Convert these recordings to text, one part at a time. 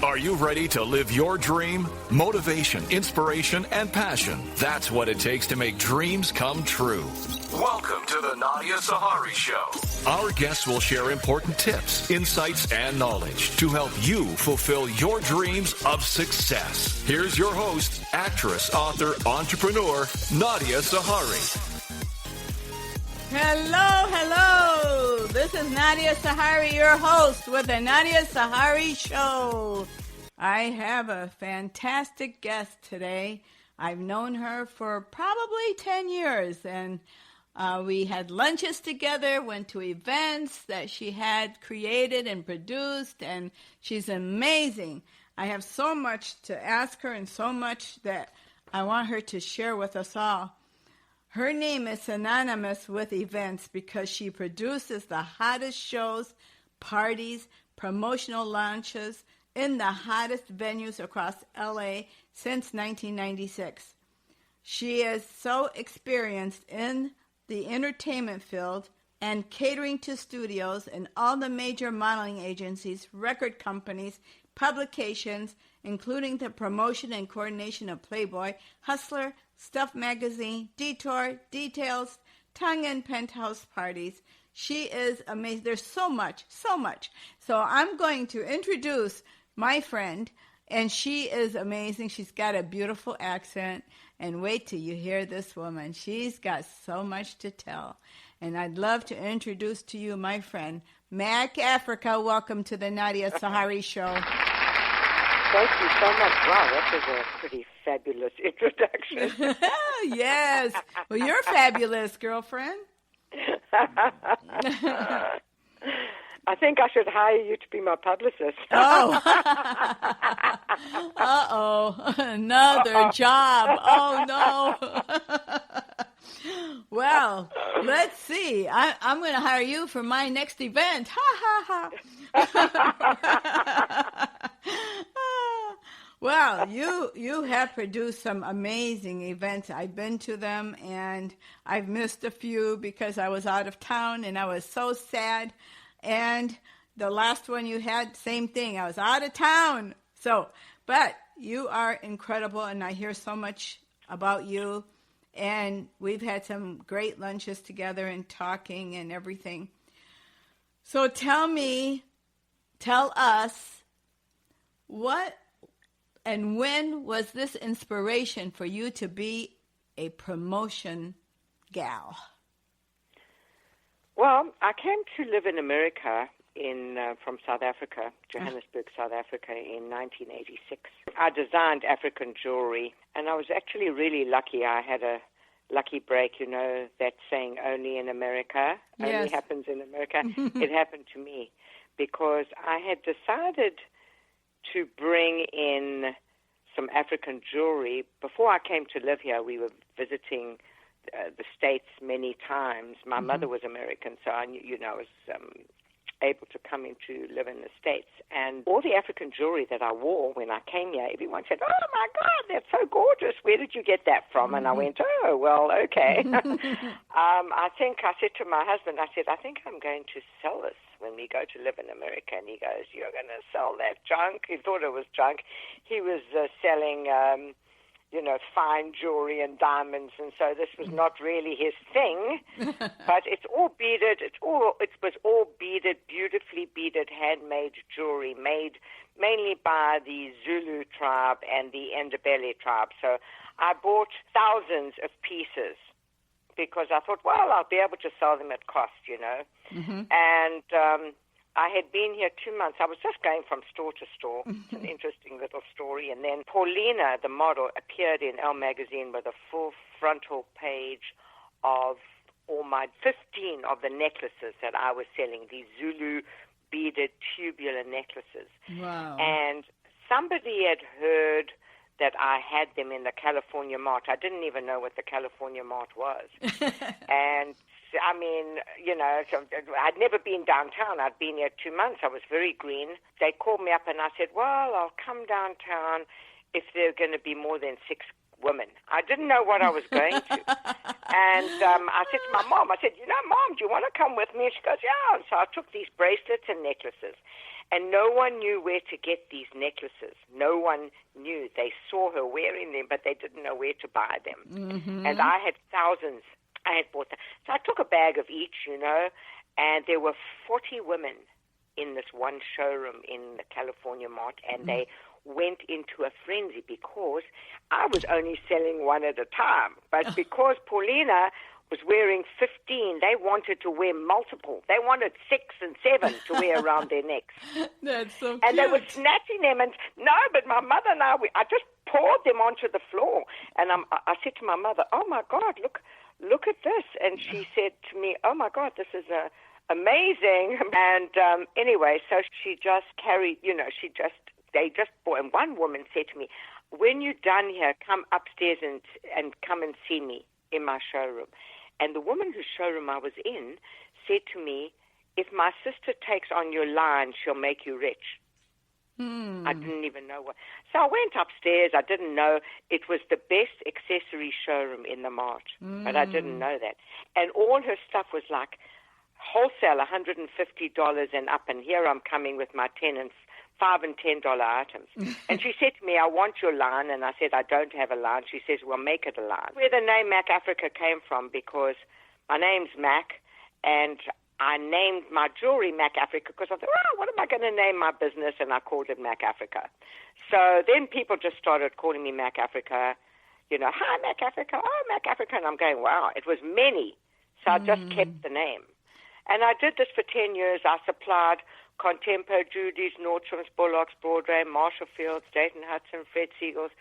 Are you ready to live your dream? Motivation, inspiration, and passion. That's what it takes to make dreams come true. Welcome to the Nadia Sahari Show. Our guests will share important tips, insights, and knowledge to help you fulfill your dreams of success. Here's your host, actress, author, entrepreneur, Nadia Sahari. Hello. This is Nadia Sahari, your host with the Nadia Sahari Show. I have a fantastic guest today. I've known her for probably 10 years, and we had lunches together, went to events that she had created and produced, and she's amazing. I have so much to ask her and so much that I want her to share with us all. Her name is synonymous with events because she produces the hottest shows, parties, promotional launches in the hottest venues across LA since 1996. She is so experienced in the entertainment field and catering to studios and all the major modeling agencies, record companies, publications, including the promotion and coordination of Playboy, Hustler, Stuff Magazine, Detour, Details, Tongue and Penthouse parties. She is amazing. There's so much. So I'm going to introduce my friend, and she is amazing. She's got a beautiful accent, and wait till you hear this woman. She's got so much to tell. And I'd love to introduce to you my friend, Mac Africa. Welcome to the Nadia Sahari Show. Thank you so much. Wow, that was a pretty fabulous introduction. Yes. Well, you're fabulous, girlfriend. I think I should hire you to be my publicist. Oh. Uh-oh. Another job. Oh, no. Well, let's see. I'm going to hire you for my next event. Ha, ha. Well, you have produced some amazing events. I've been to them, and I've missed a few because I was out of town, and I was so sad. And the last one you had, same thing. I was out of town. But you are incredible, and I hear so much about you. And we've had some great lunches together and talking and everything. So tell us, what and when was this inspiration for you to be a promotion gal? Well, I came to live in America from South Africa, Johannesburg, South Africa, in 1986. I designed African jewelry, and I was actually really lucky. I had a lucky break, that saying, only in America, only happens in America. It happened to me because I had decided to bring in some African jewelry. Before I came to live here, we were visiting the States many times. My mother was American, so I knew, I was able to come in to live in the States. And all the African jewelry that I wore when I came here, everyone said, oh, my God, that's so gorgeous. Where did you get that from? And I went, oh, well, okay. I said to my husband, I think I'm going to sell this when we go to live in America. And he goes, you're going to sell that junk? He thought it was junk. He was selling fine jewelry and diamonds, and so this was not really his thing. But it's all beaded. It was all beaded, beautifully beaded, handmade jewelry made mainly by the Zulu tribe and the Ndebele tribe. So I bought thousands of pieces because I thought, well, I'll be able to sell them at cost, And I had been here 2 months. I was just going from store to store. It's an interesting little story. And then Paulina, the model, appeared in Elle magazine with a full frontal page of all my 15 of the necklaces that I was selling, these Zulu beaded tubular necklaces. Wow. And somebody had heard that I had them in the California Mart. I didn't even know what the California Mart was. And I mean, I'd never been downtown. I'd been here 2 months. I was very green. They called me up and I said, well, I'll come downtown if there are going to be more than 6 women. I didn't know what I was going to. And I said to my mom, Mom, do you want to come with me? And she goes, yeah. And so I took these bracelets and necklaces. And no one knew where to get these necklaces. No one knew. They saw her wearing them, but they didn't know where to buy them. Mm-hmm. And I had thousands. I had bought them. So I took a bag of each, and there were 40 women in this one showroom in the California Mart, and they went into a frenzy because I was only selling one at a time. But because Paulina was wearing 15, they wanted to wear multiple. They wanted 6 and 7 to wear around their necks. That's so cute. And they were snatching them. And no, but my mother and I just poured them onto the floor. And I said to my mother, "Oh my God, look at this." And she said to me, "Oh my God, this is amazing." And anyway, so she just carried, they just bought. And one woman said to me, "When you're done here, come upstairs and come and see me in my showroom." And the woman whose showroom I was in said to me, "If my sister takes on your line, she'll make you rich." I didn't even know what. So I went upstairs. I didn't know it was the best accessory showroom in the Mart, but I didn't know that. And all her stuff was like wholesale, $150 and up. And here I'm coming with my $5 and $10 items. And she said to me, "I want your line." And I said, "I don't have a line." She says, "Well, make it a line." Where the name Mac Africa came from, because my name's Mac, and I named my jewelry Mac Africa because I thought, what am I going to name my business? And I called it Mac Africa. So then people just started calling me Mac Africa, "Hi, Mac Africa, oh, Mac Africa." And I'm going, wow, it was many. So I just kept the name. And I did this for 10 years. I supplied Contempo, Judy's, Nordstrom's, Bullocks, Broadway, Marshall Fields, Dayton Hudson, Fred Siegel's.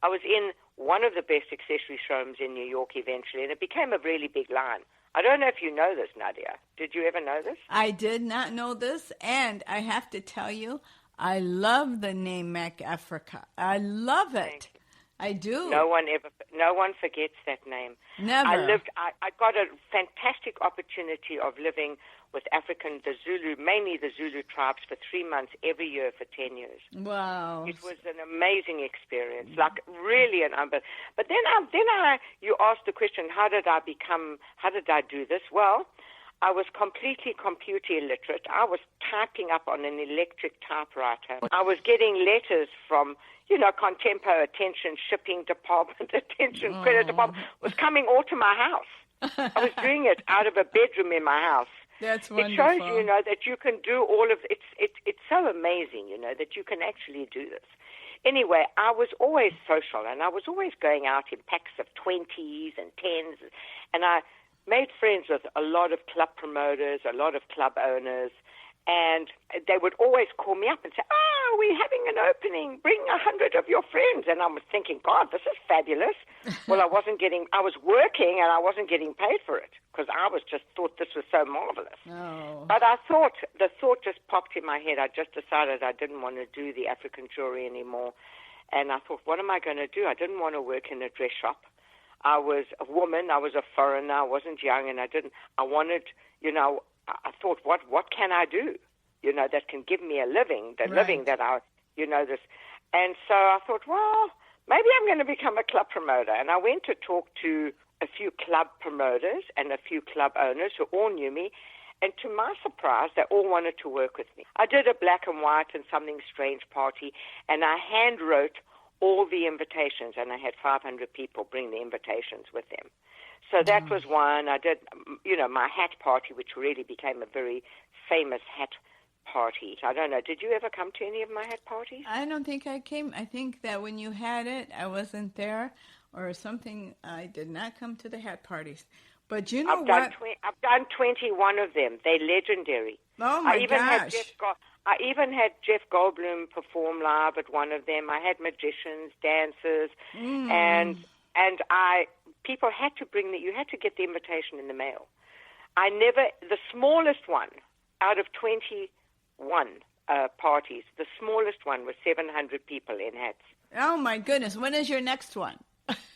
I was in one of the best accessory showrooms in New York eventually, and it became a really big line. I don't know if you know this, Nadia. Did you ever know this? I did not know this, and I have to tell you, I love the name Mac Africa. I love it. I do. No one forgets that name. Never. I got a fantastic opportunity of living with mainly the Zulu tribes for 3 months every year for 10 years. Wow. It was an amazing experience, like really But then you asked the question, how did I do this? Well, I was completely computer illiterate. I was typing up on an electric typewriter. I was getting letters from, Contempo, attention, shipping department, attention, credit department, was coming all to my house. I was doing it out of a bedroom in my house. That's wonderful. It shows you, that you can do all of it. It's so amazing, that you can actually do this. Anyway, I was always social, and I was always going out in packs of 20s and 10s, and I made friends with a lot of club promoters, a lot of club owners, and they would always call me up and say, "Oh, we're having an opening. Bring 100 of your friends." And I was thinking, God, this is fabulous. Well, I was working and I wasn't getting paid for it because I thought this was so marvelous. Oh. But the thought just popped in my head. I just decided I didn't want to do the African jewelry anymore. And I thought, what am I going to do? I didn't want to work in a dress shop. I was a woman. I was a foreigner. I wasn't young, and I wanted, I thought, what can I do, that can give me a living, living that this. And so I thought, well, maybe I'm going to become a club promoter. And I went to talk to a few club promoters and a few club owners who all knew me. And to my surprise, they all wanted to work with me. I did a black and white and something strange party, and I hand wrote all the invitations, and I had 500 people bring the invitations with them. So that was one. I did, my hat party, which really became a very famous hat party. I don't know. Did you ever come to any of my hat parties? I don't think I came. I think that when you had it, I wasn't there or something. I did not come to the hat parties. But you know what? I've done 21 of them. They're legendary. Oh, my gosh. I even had Jeff Goldblum perform live at one of them. I had magicians, dancers, and people had to you had to get the invitation in the mail. The smallest one out of 21 parties, the smallest one was 700 people in hats. Oh, my goodness. When is your next one?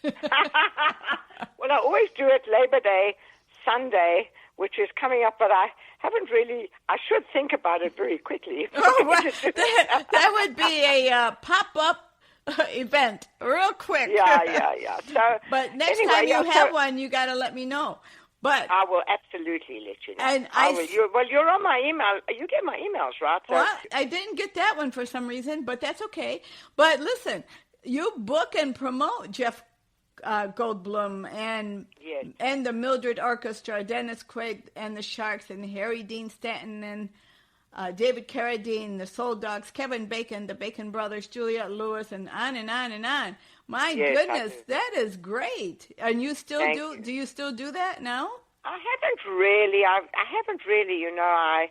Well, I always do it Labor Day, Sunday, which is coming up, but I haven't really, I should think about it very quickly. Oh, well, that would be a pop-up event, real quick. Yeah. So, but next time you have one, you got to let me know. But I will absolutely let you know. And you're on my email. You get my emails, right? So, well, I didn't get that one for some reason, but that's okay. But listen, you book and promote Jeff Goldblum and the Mildred Orchestra, Dennis Quaid and the Sharks, and Harry Dean Stanton and David Carradine, the Soul Dogs, Kevin Bacon, the Bacon Brothers, Juliette Lewis, and on and on and on. My goodness, that is great. And you still do you still do that now? I haven't really. I haven't really. I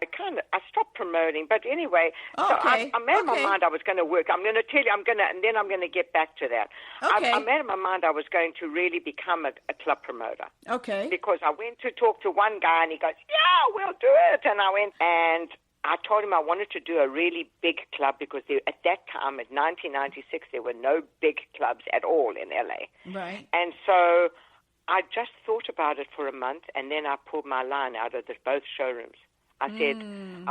stopped promoting. But anyway, so I made up my mind I was going to work. I'm going to tell you. I'm going to get back to that. Okay. I made up my mind I was going to really become a club promoter. Okay. Because I went to talk to one guy and he goes, "Yeah, we'll do it." And I went and I told him I wanted to do a really big club because at that time, in 1996, there were no big clubs at all in LA. Right. And so I just thought about it for a month, and then I pulled my line out of both showrooms. I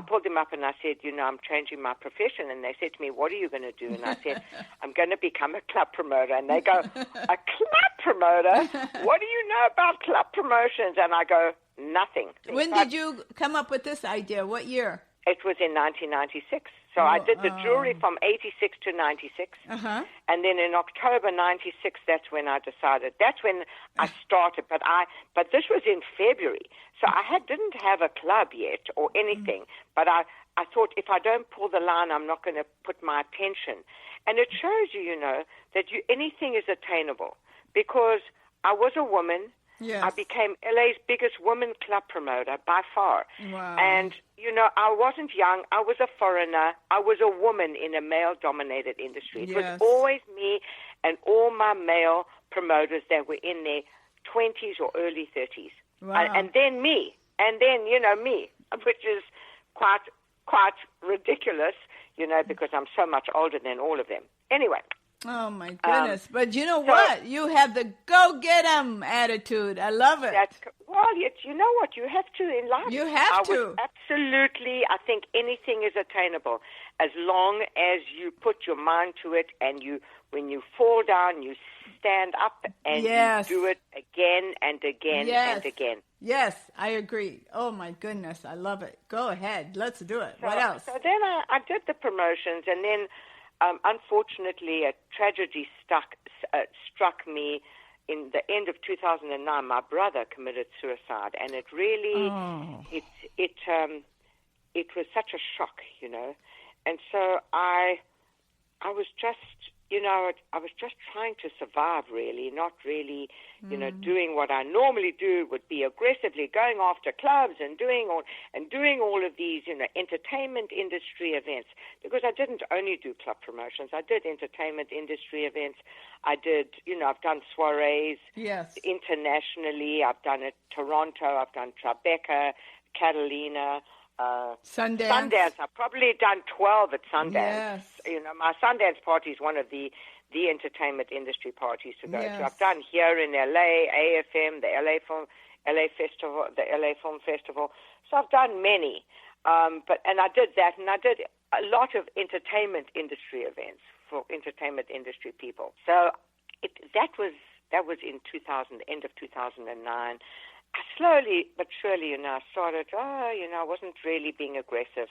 pulled them up and I said, I'm changing my profession. And they said to me, "What are you going to do?" And I said, "I'm going to become a club promoter." And they go, "A club promoter? What do you know about club promotions?" And I go, "Nothing." When did you come up with this idea? What year? It was in 1996. So I did the jewelry from 86 to 96. Uh-huh. And then in October 96, that's when I decided. That's when I started. But this was in February. So I didn't have a club yet or anything. But I thought if I don't pull the line, I'm not going to put my attention. And it shows you, that anything is attainable. Because I was a woman. Yes. I became LA's biggest woman club promoter by far. Wow. And, I wasn't young. I was a foreigner. I was a woman in a male-dominated industry. It was always me and all my male promoters that were in their 20s or early 30s. Wow. And then me. And then, me, which is quite ridiculous, because I'm so much older than all of them. Anyway. Oh, my goodness. But you know what? You have the go-get-em attitude. I love it. You know what? You have to in life. You have to. Absolutely. I think anything is attainable as long as you put your mind to it and when you fall down, you stand up and you do it again and again and again. Yes, I agree. Oh, my goodness. I love it. Go ahead. Let's do it. What else? So then I did the promotions, and then unfortunately, a tragedy struck me in the end of 2009. My brother committed suicide, and it really, it was such a shock, And so I was just, I was just trying to survive, really, not really, doing what I normally do. Would be aggressively going after clubs and doing all of these, entertainment industry events. Because I didn't only do club promotions. I did entertainment industry events. I did, I've done soirees internationally. I've done it Toronto. I've done Tribeca, Catalina. Sundance. I've probably done 12 at Sundance. Yes. My Sundance party is one of the entertainment industry parties to go to. I've done here in LA, AFM, the LA Festival, the LA Film Festival. So I've done many. And I did that, and I did a lot of entertainment industry events for entertainment industry people. So that was in end of 2009. I slowly but surely, I started, I wasn't really being aggressive.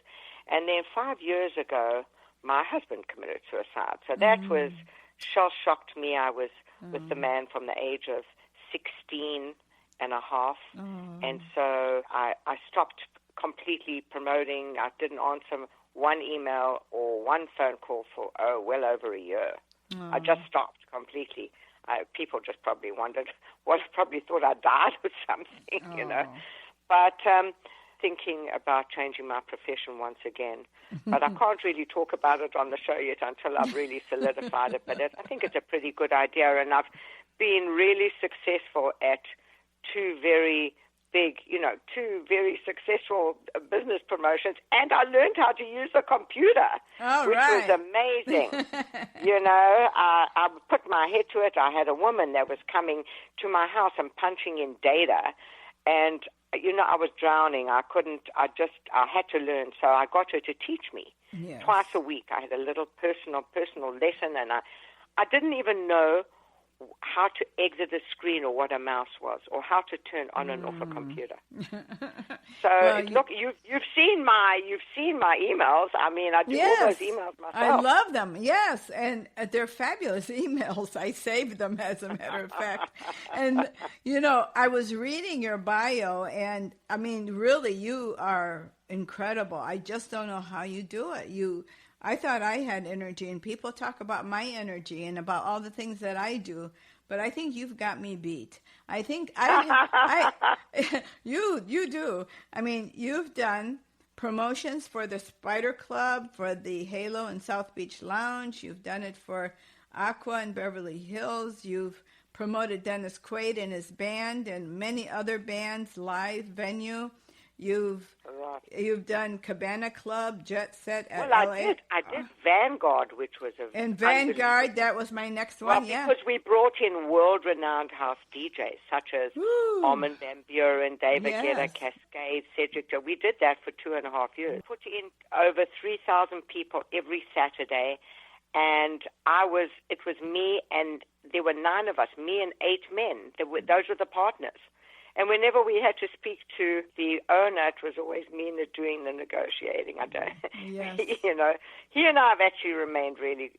And then 5 years ago, my husband committed suicide. So that was shell-shocked me. I was with the man from the age of 16 and a half. And so I stopped completely promoting. I didn't answer one email or one phone call for, well over a year. I just stopped completely. People just probably probably thought I died or something, But thinking about changing my profession once again. But I can't really talk about it on the show yet until I've really solidified it. But I think it's a pretty good idea, and I've been really successful at two very successful business promotions, and I learned how to use a computer, which was amazing. I put my head to it. I had a woman that was coming to my house and punching in data, and I was drowning. I had to learn, so I got her to teach me twice a week. I had a little personal lesson, and I didn't even know how to exit a screen or what a mouse was, or how to turn on and off a computer. So you've seen my emails. I mean, I do all those emails myself. I love them. Yes, and they're fabulous emails. I saved them, as a matter of fact. And I was reading your bio, and I mean, really, you are incredible. I just don't know how you do it. I thought I had energy, and people talk about my energy and about all the things that I do, but I think you've got me beat. I think you do. I mean, you've done promotions for the Spider Club, for the Halo and South Beach Lounge. You've done it for Aqua in Beverly Hills. You've promoted Dennis Quaid and his band and many other bands, live venue. You've done Cabana Club, Jet Set at LA. I did Vanguard, which was and Vanguard, that was my next one. Because we brought in world-renowned house DJs such as Armin van Buuren, David Guetta, Cascade, Cedric. We did that for 2.5 years. Put in over 3,000 people every Saturday, and it was me, and there were 9 of us, me and 8 men. Those were the partners. And whenever we had to speak to the owner, it was always me doing the negotiating. Yes. He and I have actually remained really,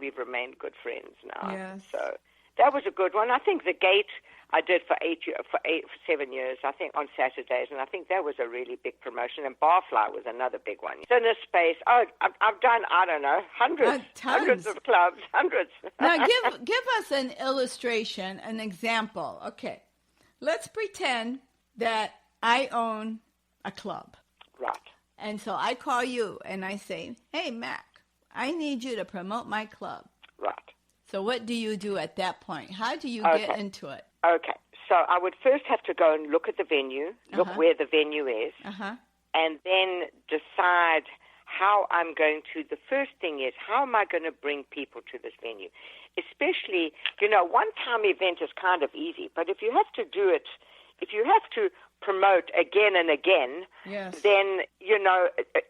we've remained good friends now. Yes. So that was a good one. I think the Gate I did for 7 years, I think, on Saturdays, and I think that was a really big promotion. And Barfly was another big one. Center Space. I've done, I don't know, hundreds of clubs, hundreds. Now give us an illustration, an example. Okay. Let's pretend that I own a club. Right. And so I call you and I say, hey, Mac, I need you to promote my club. Right. So what do you do at that point? How do you get into it? Okay. So I would first have to go and look at the venue, look where the venue is, and then decide how I'm going to. The first thing is, how am I going to bring people to this venue? Especially, one-time event is kind of easy, but if you have to do it, if you have to promote again and again, then,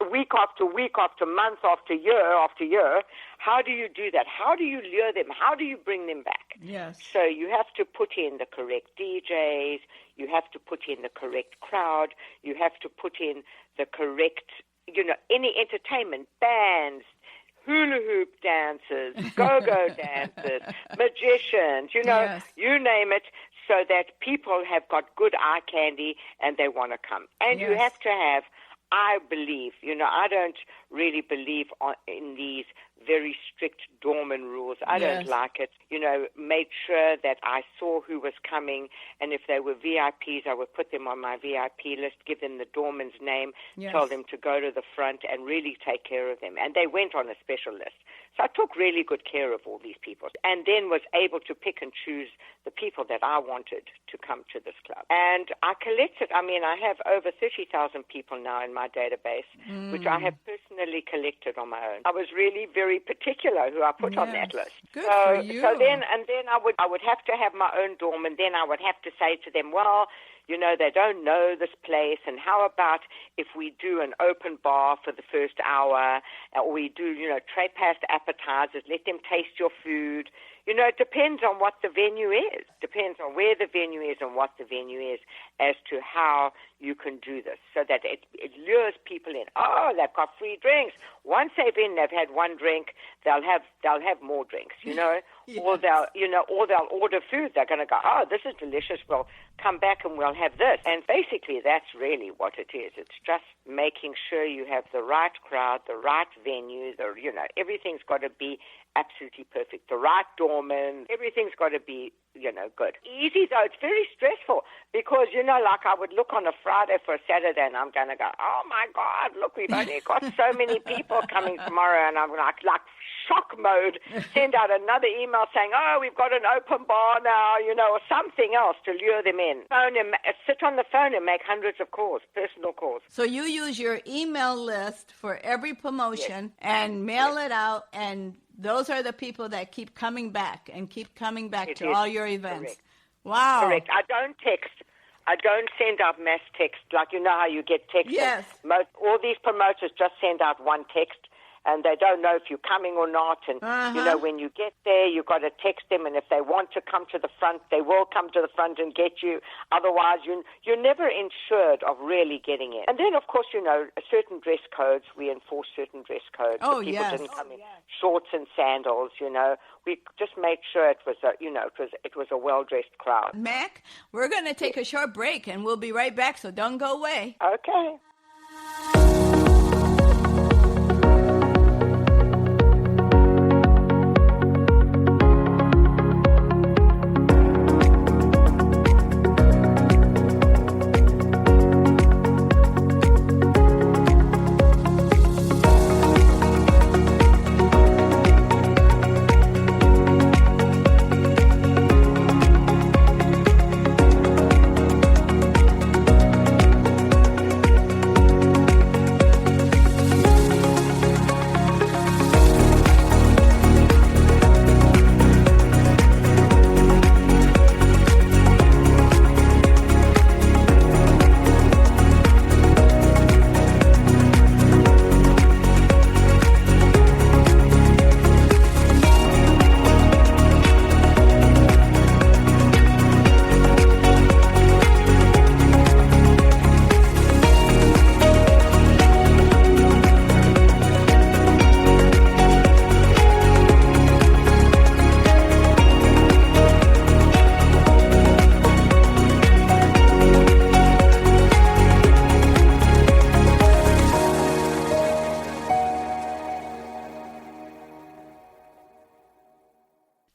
week after week after month after year, how do you do that? How do you lure them? How do you bring them back? Yes. So you have to put in the correct DJs, you have to put in the correct crowd, you have to put in the correct, any entertainment, bands, hula hoop dancers, go-go dancers, magicians, you name it, so that people have got good eye candy and they want to come. And you have to have, I believe, I don't really believe in these very strict doorman rules. I don't like it. Made sure that I saw who was coming, and if they were VIPs, I would put them on my VIP list, give them the doorman's name, tell them to go to the front and really take care of them. And they went on a special list. So I took really good care of all these people, and then was able to pick and choose the people that I wanted to come to this club. And I collected, I have over 30,000 people now in my database, which I have personally collected on my own. I was really very particular who I put on that list. Good for you. So then I would have to have my own dorm, and then I would have to say to them, well, they don't know this place, and how about if we do an open bar for the first hour, or we do, tray past appetizers, let them taste your food. It depends on what the venue is. Depends on where the venue is and what the venue is as to how you can do this, so that it lures people in. Oh, they've got free drinks. Once they've they've had one drink, they'll have more drinks, or they'll order food. They're going to go, oh, this is delicious. We'll come back and we'll have this. And basically, that's really what it is. It's just making sure you have the right crowd, the right venue, everything's got to be absolutely perfect. The right doorman, everything's got to be, good. Easy, though, it's very stressful because, like I would look on a Friday for a Saturday and I'm going to go, oh, my God, look, we've only got so many people coming tomorrow. And I'm like shock mode, send out another email saying, oh, we've got an open bar now, or something else to lure them in. Sit on the phone and make hundreds of calls, personal calls. So you use your email list for every promotion and mail it out, and those are the people that keep coming back to all your events. Correct. Wow. Correct. I don't text. I don't send out mass text like how you get text. Yes. All these promoters just send out one text, and they don't know if you're coming or not. And, you know, when you get there, you've got to text them, and if they want to come to the front, they will come to the front and get you. Otherwise, you're never insured of really getting in. And then, of course, you know, certain dress codes, we enforce certain dress codes. Oh, so people yes. didn't come in shorts and sandals, you know. We just made sure it was it was a well-dressed crowd. Mac, we're going to take a short break, and we'll be right back, so don't go away. Okay.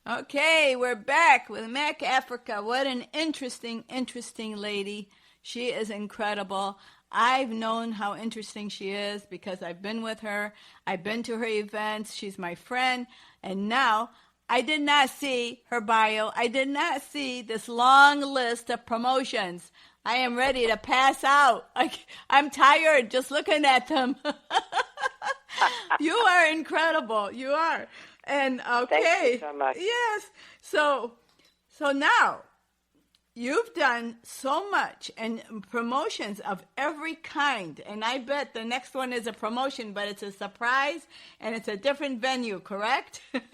Okay, we're back with Mac Africa. What an interesting lady. She is incredible. I've known how interesting she is because I've been with her. I've been to her events. She's my friend. And now I did not see her bio. I did not see this long list of promotions. I am ready to pass out. I'm tired just looking at them. You are incredible. You are. And okay. Thank you so much. Yes. So now you've done so much and promotions of every kind. And I bet the next one is a promotion, but it's a surprise and it's a different venue, correct? Well,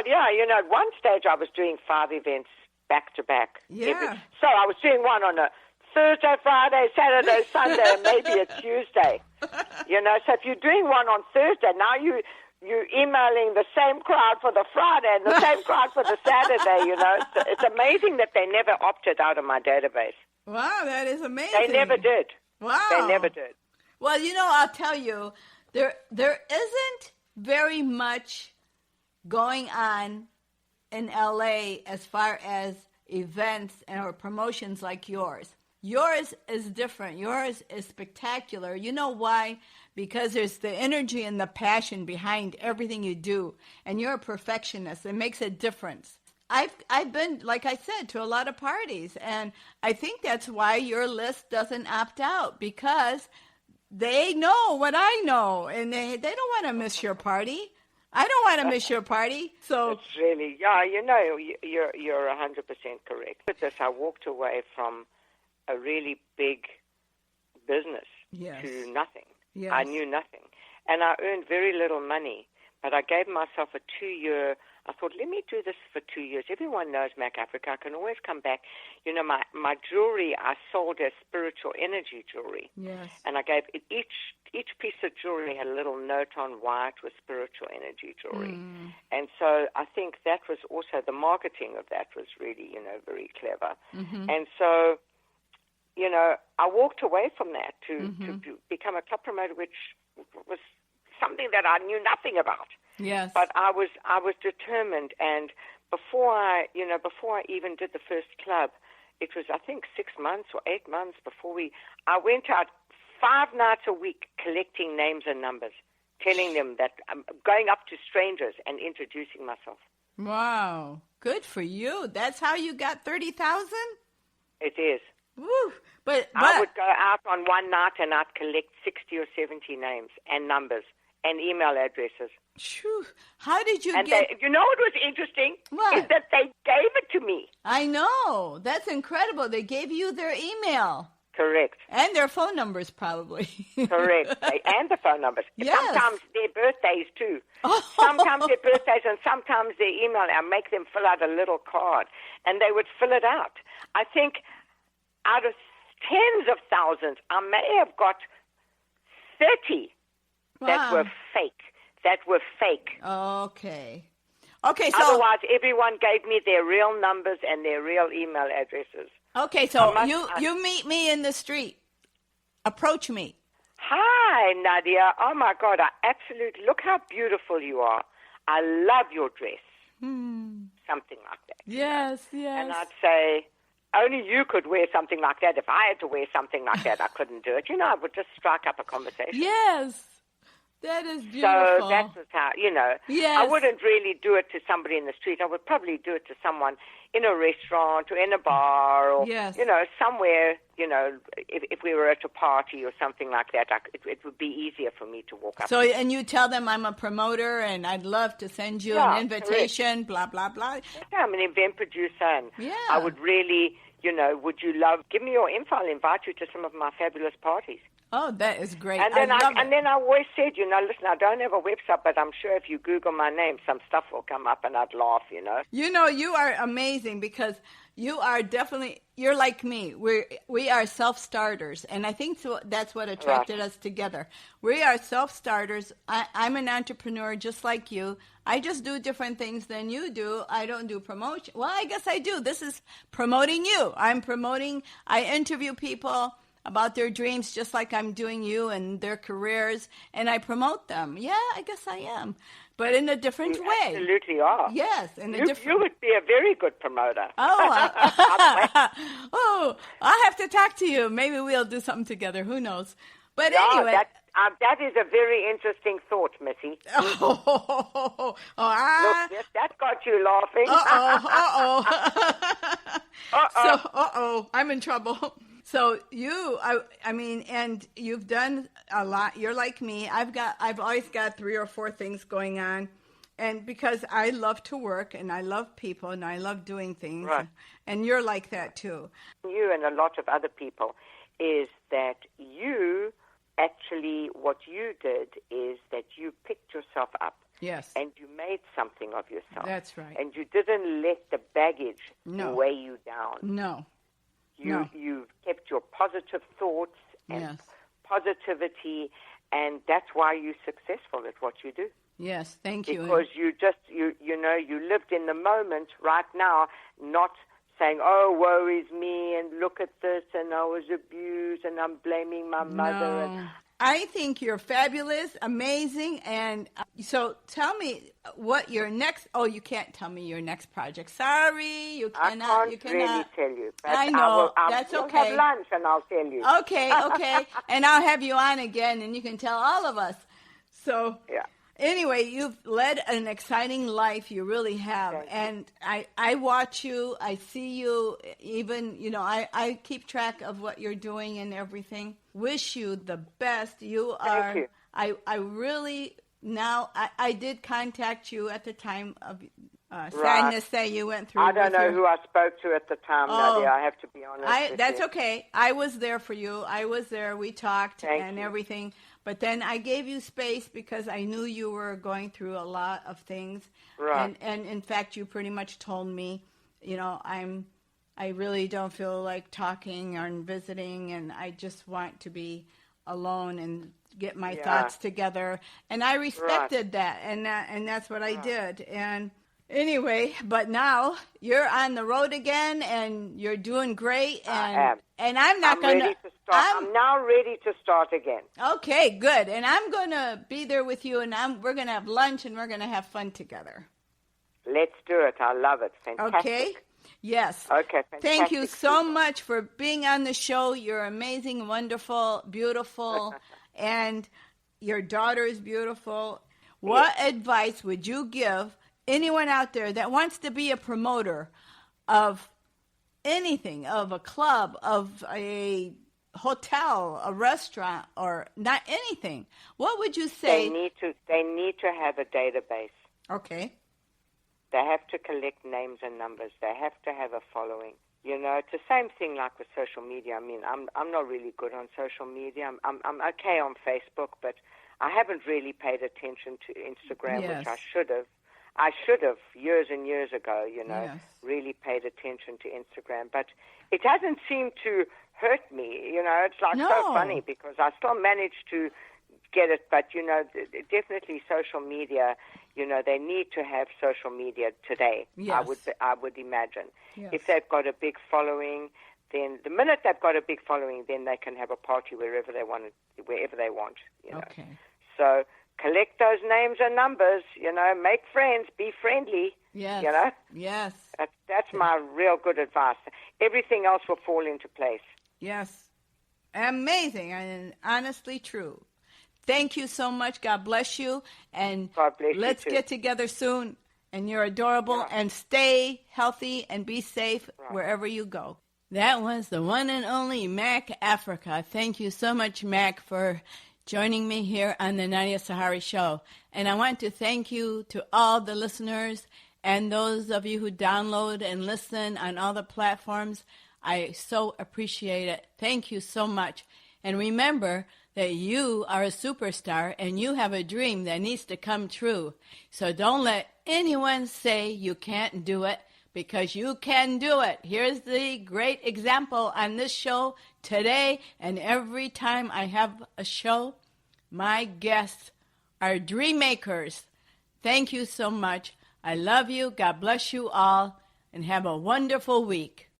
yeah, you know, at one stage I was doing 5 events back to back. Yeah. So I was doing one on a Thursday, Friday, Saturday, Sunday, and maybe a Tuesday. You know, so if you're doing one on Thursday, now you're emailing the same crowd for the Friday and the same crowd for the Saturday, you know. It's amazing that they never opted out of my database. Wow, that is amazing. They never did. Wow. They never did. Well, you know, I'll tell you, there isn't very much going on in L.A. as far as events or promotions like yours. Yours is different. Yours is spectacular. You know why? Because there's the energy and the passion behind everything you do, and you're a perfectionist. It makes a difference. I've been, like I said, to a lot of parties, and I think that's why your list doesn't opt out, because they know what I know, and they don't want to miss your party. I don't want to miss your party. So it's really, yeah, you know, you're 100% correct. With this, I walked away from a really big business to nothing. Yes. I knew nothing. And I earned very little money, but I gave myself a 2-year, I thought, let me do this for 2 years. Everyone knows Mac Africa. I can always come back. You know, my jewelry, I sold as spiritual energy jewelry. Yes. And I gave each piece of jewelry had a little note on why it was spiritual energy jewelry. And so I think that was also, the marketing of that was really, you know, very clever. And so, you know, I walked away from that to become a club promoter, which was something that I knew nothing about. Yes. But I was determined, and before I even did the first club, it was, I think, 6 months or 8 months before I went out 5 nights a week collecting names and numbers, telling them that I'm going up to strangers and introducing myself. Wow. Good for you. That's how you got 30,000? It is. Woo. But I would go out on one night and I'd collect 60 or 70 names and numbers and email addresses. Phew. How did you and get... you know what was interesting? What? Is that they gave it to me. I know. That's incredible. They gave you their email. Correct. And their phone numbers, probably. Correct. And the phone numbers. Yes. Sometimes their birthdays, too. Sometimes their birthdays and sometimes their email. I make them fill out a little card, and they would fill it out. I think out of tens of thousands, I may have got 30 that were fake. Okay. Okay, so... Otherwise, everyone gave me their real numbers and their real email addresses. Okay, so you meet me in the street. Approach me. Hi, Nadia. Oh, my God. Look how beautiful you are. I love your dress. Something like that. Yes. And I'd say, only you could wear something like that. If I had to wear something like that, I couldn't do it. I would just strike up a conversation. Yes. That is beautiful. So that was how, Yes. I wouldn't really do it to somebody in the street. I would probably do it to someone in a restaurant or in a bar or, Yes. Somewhere, if we were at a party or something like that, it would be easier for me to walk up. So, and you tell them I'm a promoter and I'd love to send you an invitation, correct. Blah, blah, blah. Yeah, I'm an event producer and Yeah. I would really, would you give me your info, I'll invite you to some of my fabulous parties. Oh, that is great. And then I always said, listen, I don't have a website, but I'm sure if you Google my name, some stuff will come up, and I'd laugh, You are amazing because you are definitely, you're like me. We are self-starters, and I think that's what attracted us together. We are self-starters. I'm an entrepreneur just like you. I just do different things than you do. I don't do promotion. Well, I guess I do. This is promoting you. I interview people about their dreams just like I'm doing you and their careers, and I promote them. Yeah, I guess I am, but in a different way. Absolutely are. Yes, You would be a very good promoter. Oh, I'll have to talk to you. Maybe we'll do something together. Who knows? But anyway. That is a very interesting thought, Missy. Look, that got you laughing. So, I'm in trouble. So and you've done a lot. You're like me. I've always got 3 or 4 things going on. And because I love to work and I love people and I love doing things. Right. And you're like that too. You and a lot of other people is that you actually, what you did is that you picked yourself up. Yes. And you made something of yourself. That's right. And you didn't let the baggage No. weigh you down. No. You've kept your positive thoughts and Yes. positivity, and that's why you're successful at what you do. Yes, thank you. Because you lived in the moment right now, not saying, oh, woe is me, and look at this, and I was abused, and I'm blaming my mother. No. I think you're fabulous, amazing, and so tell me what your next. Oh, you can't tell me your next project. Sorry, you cannot. I can't really tell you. But I know. That's okay. We'll have lunch, and I'll tell you. Okay, and I'll have you on again, and you can tell all of us. So. Yeah. Anyway, you've led an exciting life. You really have. And I watch you. I see you. Even, I keep track of what you're doing and everything. Wish you the best. You are. Thank you. I really, now, I did contact you at the time of sadness that you went through. I don't know who I spoke to at the time, Nadia. I have to be honest. That's okay. I was there for you. I was there. We talked Thank you. everything. But then I gave you space because I knew you were going through a lot of things. Right. And in fact, you pretty much told me, I really don't feel like talking or visiting, and I just want to be alone and get my thoughts together. And I respected that, and that's what I did. And anyway, but now you're on the road again, and you're doing great. And I am. And I'm not going to. I'm now ready to start again. Okay, good. And I'm going to be there with you, and we're going to have lunch, and we're going to have fun together. Let's do it. I love it. Fantastic. Okay? Yes. Okay, fantastic. Thank you so much for being on the show. You're amazing, wonderful, beautiful, and your daughter is beautiful. What advice would you give anyone out there that wants to be a promoter of anything, of a club, of a hotel, a restaurant, or not anything? What would you say? They need to have a database. Okay. They have to collect names and numbers. They have to have a following. You know, it's the same thing like with social media. I mean, I'm not really good on social media. I'm okay on Facebook, but I haven't really paid attention to Instagram, which I should have. I should have years and years ago, you know, really paid attention to Instagram. But it doesn't seem to hurt me, you know. It's like so funny because I still manage to get it. But, you know, definitely social media, you know, they need to have social media today, I would imagine. Yes. If they've got a big following, then the minute they've got a big following, then they can have a party wherever they want, you know. Okay. So collect those names and numbers, you know, make friends, be friendly, you know. Yes. That's my real good advice. Everything else will fall into place. Yes. Amazing and honestly true. Thank you so much. God bless you. And God bless let's you too. Get together soon. And you're adorable. And stay healthy and be safe wherever you go. That was the one and only Mac Africa. Thank you so much, Mac, for joining me here on the Nadia Sahari Show. And I want to thank you to all the listeners and those of you who download and listen on all the platforms. I so appreciate it. Thank you so much. And remember that you are a superstar and you have a dream that needs to come true. So don't let anyone say you can't do it, because you can do it. Here's the great example on this show today, and every time I have a show, my guests are dream makers. Thank you so much. I love you. God bless you all, and have a wonderful week.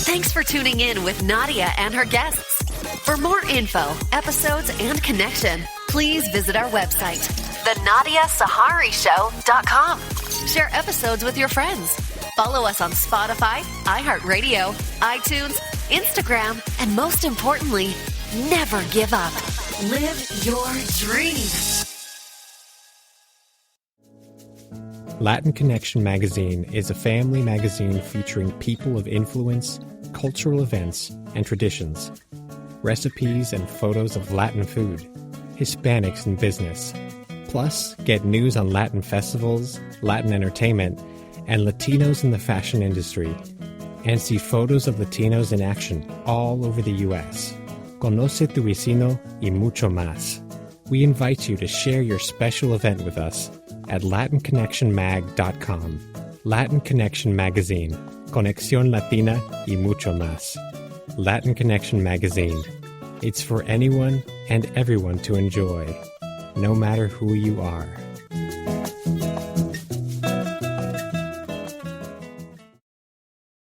Thanks for tuning in with Nadia and her guests. For more info, episodes, and connection, please visit our website, thenadiasaharishow.com. Share episodes with your friends. Follow us on Spotify, iHeartRadio, iTunes, Instagram, and most importantly, never give up. Live your dream. Latin Connection Magazine is a family magazine featuring people of influence, cultural events, and traditions. Recipes and photos of Latin food, Hispanics in business. Plus, get news on Latin festivals, Latin entertainment, and Latinos in the fashion industry. And see photos of Latinos in action all over the U.S. Conoce tu vecino y mucho más. We invite you to share your special event with us at LatinConnectionMag.com. Latin Connection Magazine. Conexión Latina y mucho más. Latin Connection Magazine. It's for anyone and everyone to enjoy, no matter who you are.